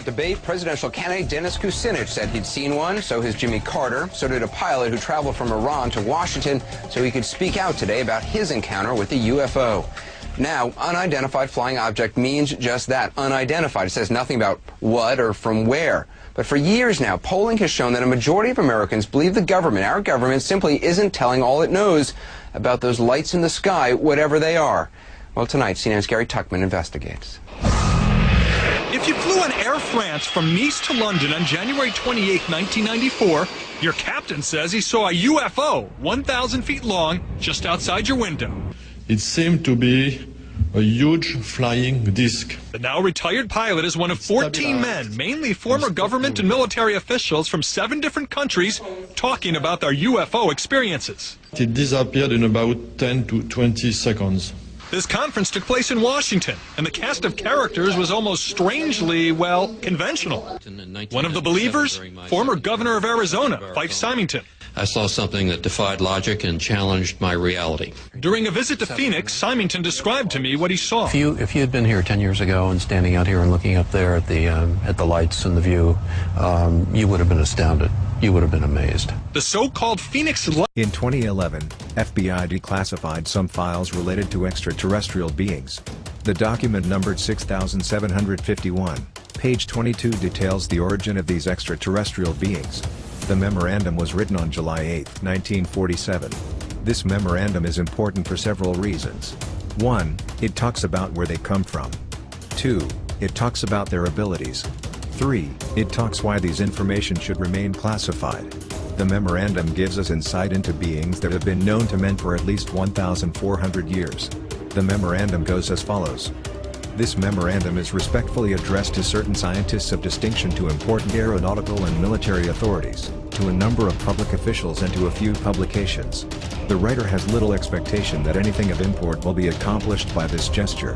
Debate presidential candidate Dennis Kucinich said he'd seen one, so has Jimmy Carter. So did a pilot who traveled from Iran to Washington so he could speak out today about his encounter with the UFO. Now, unidentified flying object means just that, unidentified. It says nothing about what or from where. But for years now, polling has shown that a majority of Americans believe the government, our government, simply isn't telling all it knows about those lights in the sky, whatever they are. Well, tonight, CNN's Gary Tuchman investigates. If you flew on Air France from Nice to London on January 28, 1994, your captain says he saw a UFO 1,000 feet long just outside your window. It seemed to be a huge flying disc. The now retired pilot is one of 14 men, mainly former government and military officials from 7 different countries, talking about their UFO experiences. It disappeared in about 10 to 20 seconds. This conference took place in Washington, and the cast of characters was almost strangely, well, conventional. One of the believers, former governor of Arizona, Fife Symington. I saw something that defied logic and challenged my reality. During a visit to Phoenix, Symington described to me what he saw. If you had been here 10 years ago and standing out here and looking up there at the lights and the view, you would have been astounded. You would have been amazed. The so-called Phoenix In 2011, FBI declassified some files related to extraterrestrial beings. The document numbered 6751. Page 22 details the origin of these extraterrestrial beings. The memorandum was written on July 8, 1947. This memorandum is important for several reasons. 1. It talks about where they come from. 2. It talks about their abilities. 3. It talks why these information should remain classified. The memorandum gives us insight into beings that have been known to men for at least 1,400 years. The memorandum goes as follows. This memorandum is respectfully addressed to certain scientists of distinction, to important aeronautical and military authorities, to a number of public officials, and to a few publications. The writer has little expectation that anything of import will be accomplished by this gesture.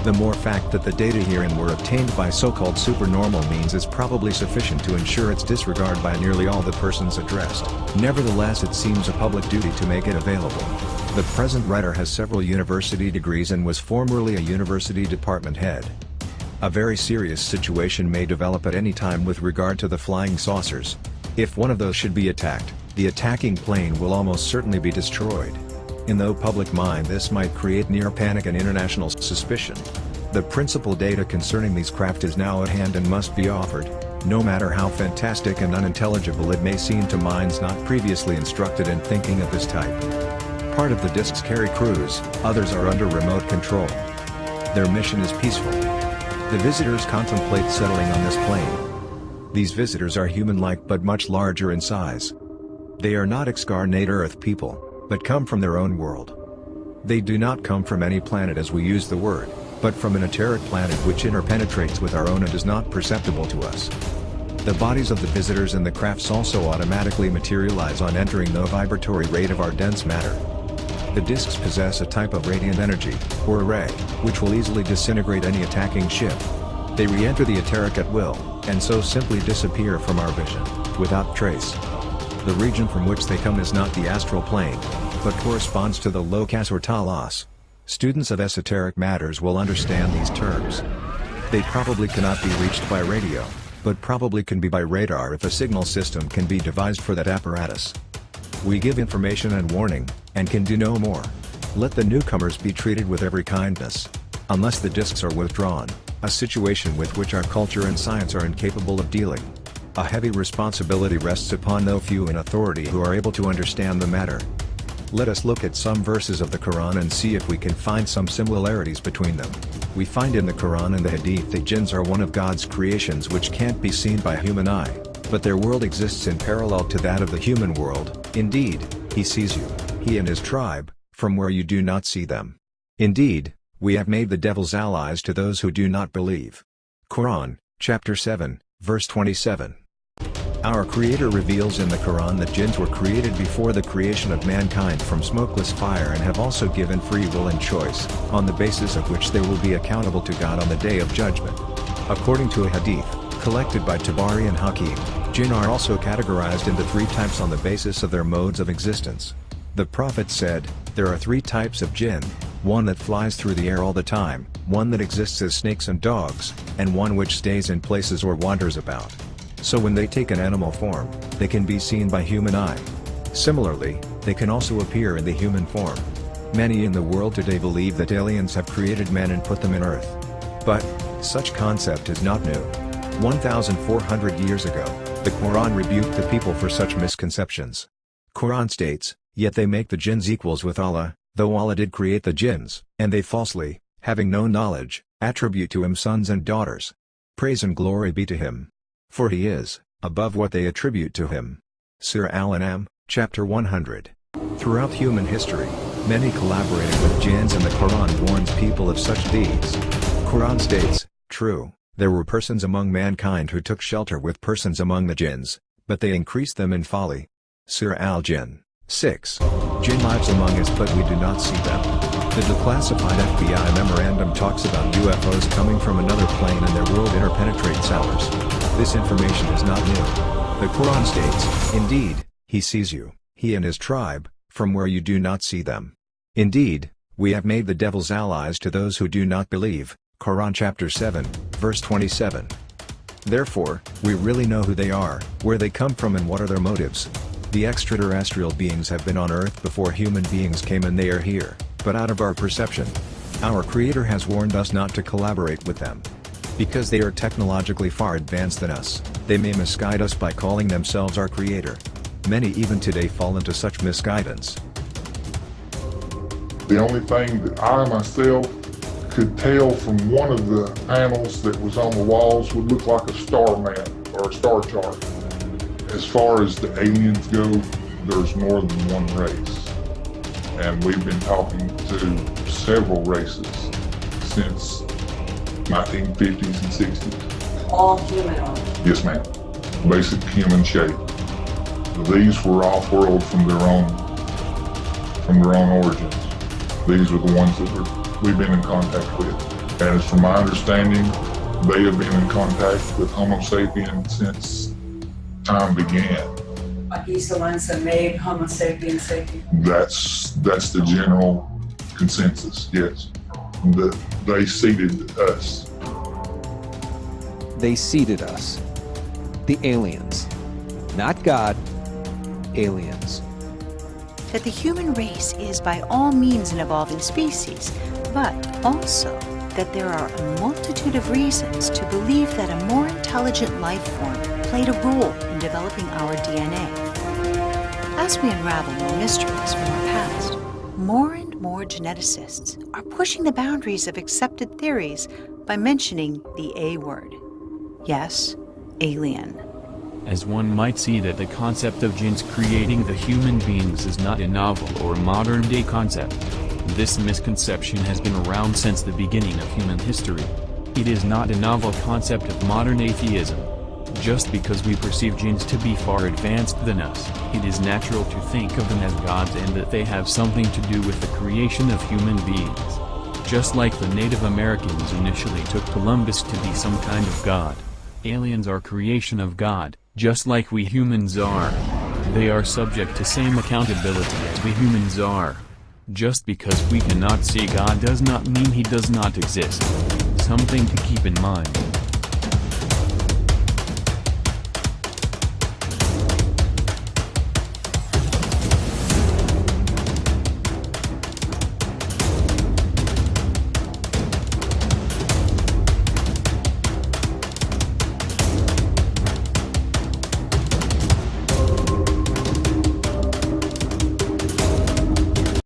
The more fact that the data herein were obtained by so-called supernormal means is probably sufficient to ensure its disregard by nearly all the persons addressed. Nevertheless, it seems a public duty to make it available. The present writer has several university degrees and was formerly a university department head. A very serious situation may develop at any time with regard to the flying saucers. If one of those should be attacked, the attacking plane will almost certainly be destroyed. In the public mind, this might create near panic and international suspicion. The principal data concerning these craft is now at hand and must be offered, no matter how fantastic and unintelligible it may seem to minds not previously instructed in thinking of this type. Part of the discs carry crews, others are under remote control. Their mission is peaceful. The visitors contemplate settling on this plane. These visitors are human-like but much larger in size. They are not excarnate Earth people, but come from their own world. They do not come from any planet as we use the word, but from an eteric planet which interpenetrates with our own and is not perceptible to us. The bodies of the visitors and the crafts also automatically materialize on entering the vibratory rate of our dense matter. The discs possess a type of radiant energy, or ray, which will easily disintegrate any attacking ship. They re-enter the etheric at will, and so simply disappear from our vision, without trace. The region from which they come is not the astral plane, but corresponds to the locus or talos. Students of esoteric matters will understand these terms. They probably cannot be reached by radio, but probably can be by radar if a signal system can be devised for that apparatus. We give information and warning, and can do no more. Let the newcomers be treated with every kindness. Unless the discs are withdrawn, a situation with which our culture and science are incapable of dealing. A heavy responsibility rests upon no few in authority who are able to understand the matter. Let us look at some verses of the Quran and see if we can find some similarities between them. We find in the Quran and the Hadith that jinns are one of God's creations which can't be seen by human eye, but their world exists in parallel to that of the human world. Indeed, he sees you, he and his tribe, from where you do not see them. Indeed, we have made the devils allies to those who do not believe. Quran, chapter 7, verse 27. Our Creator reveals in the Quran that jinns were created before the creation of mankind from smokeless fire and have also given free will and choice, on the basis of which they will be accountable to God on the Day of Judgment. According to a hadith, collected by Tabari and Hakim, jinn are also categorized into 3 types on the basis of their modes of existence. The Prophet said, there are 3 types of jinn, one that flies through the air all the time, one that exists as snakes and dogs, and one which stays in places or wanders about. So when they take an animal form, they can be seen by human eye. Similarly, they can also appear in the human form. Many in the world today believe that aliens have created man and put them in Earth. But, such concept is not new. 1,400 years ago, the Quran rebuked the people for such misconceptions. Quran states, "Yet they make the jinns equals with Allah, though Allah did create the jinns, and they falsely, having no knowledge, attribute to him sons and daughters. Praise and glory be to him. For he is, above what they attribute to him." Surah Al-An'am, chapter 100. Throughout human history, many collaborated with jinns, and the Quran warns people of such deeds. Quran states, "True, there were persons among mankind who took shelter with persons among the jinns, but they increased them in folly." Surah Al-Jinn, 6. Jinn lives among us but we do not see them. The declassified FBI memorandum talks about UFOs coming from another plane and their world interpenetrates ours. This information is not new. The Quran states, "Indeed, he sees you, he and his tribe, from where you do not see them. Indeed, we have made the devils allies to those who do not believe." Quran chapter 7, verse 27. Therefore, we really know who they are, where they come from and what are their motives. The extraterrestrial beings have been on Earth before human beings came, and they are here, but out of our perception. Our Creator has warned us not to collaborate with them. Because they are technologically far advanced than us, they may misguide us by calling themselves our Creator. Many even today fall into such misguidance. The only thing that I myself could tell from one of the panels that was on the walls would look like a star map or a star chart. As far as the aliens go, there's more than one race. And we've been talking to several races since 1950s and 60s. All humanoid? Yes, ma'am. Basic human shape. These were off-world from their own origins. These are the ones that we've been in contact with. And as from my understanding, they have been in contact with Homo sapien since time began. Are these the ones that made Homo sapiens sapien? That's the general consensus, yes. They seeded us. They seeded us. The aliens. Not God, aliens. That the human race is by all means an evolving species, but also that there are a multitude of reasons to believe that a more intelligent life form played a role in developing our DNA. As we unravel more mysteries from our past, more and more geneticists are pushing the boundaries of accepted theories by mentioning the A word. Yes, alien. As one might see that the concept of jinns creating the human beings is not a novel or modern-day concept. This misconception has been around since the beginning of human history. It is not a novel concept of modern atheism. Just because we perceive jinns to be far advanced than us, it is natural to think of them as gods and that they have something to do with the creation of human beings. Just like the Native Americans initially took Columbus to be some kind of god. Aliens are creation of God, just like we humans are. They are subject to same accountability as we humans are. Just because we cannot see God does not mean he does not exist. Something to keep in mind.